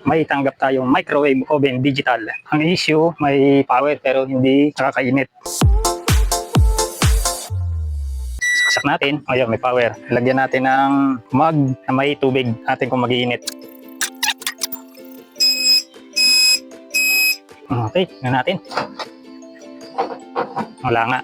may tanggap tayong microwave oven digital. Ang issue, may power pero hindi nakakainit. Saksak natin. Ayun, may power. Lagyan natin ng mug na may tubig natin kung mag-iinit. Okay, tingnan natin. Wala nga.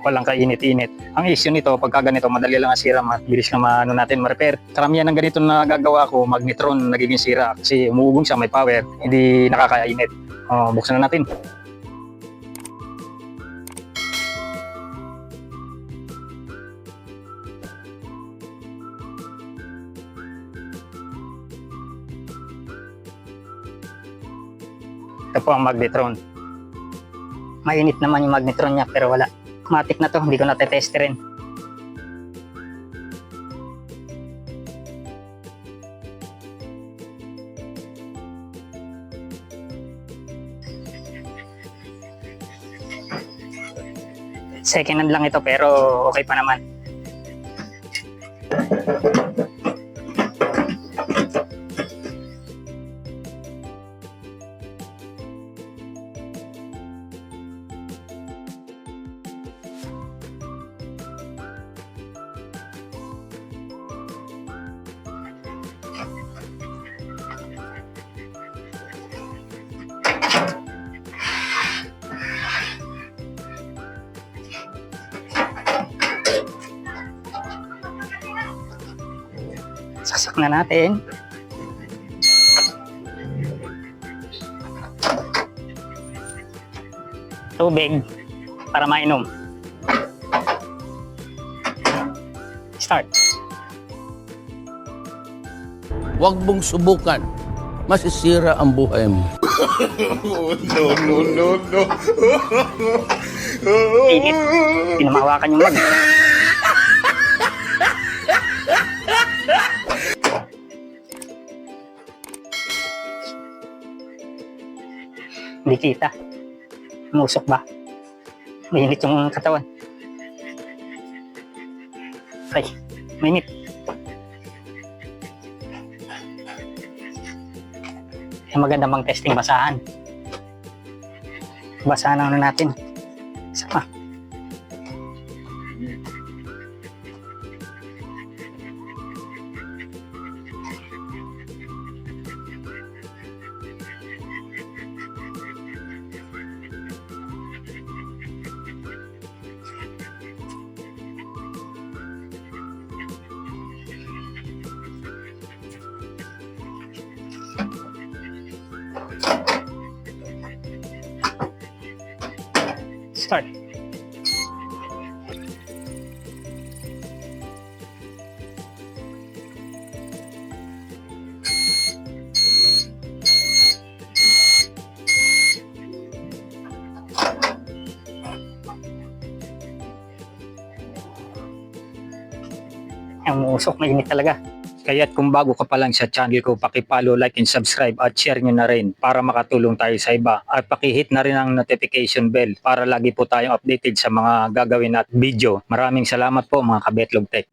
Walang kainit-init. Ang issue nito, pagka ganito, madali lang ang sira, mabilis na maano natin, ma-repair. Karamihan ng ganito na gagawa ko, magnetron, nagiging sira. Kasi umuugong siya, may power, hindi nakakainit. Buksan na natin. Ito po ang magnetron. Mainit naman yung magnetron niya, pero wala. Matik na to, hindi ko natetest rin. Second hand lang ito pero okay pa naman. Saksak na natin. Tubig para mainom. Start. Huwag mong subukan. Masisira ang buhay mo. No. Init. Pinamahawakan yung mag. Hindi kita. Musok ba? Mainit yung katawan. Ay, mainit. Yung maganda bang testing basahan. Basahan na natin. Isa pa. Start. Ang usok, mainit talaga. Kaya't kung bago ka pa lang sa channel ko, paki-follow, like, and subscribe at share nyo na rin para makatulong tayo sa iba. At paki-hit na rin ang notification bell para lagi po tayong updated sa mga gagawin at video. Maraming salamat po mga Kabetlog Tech.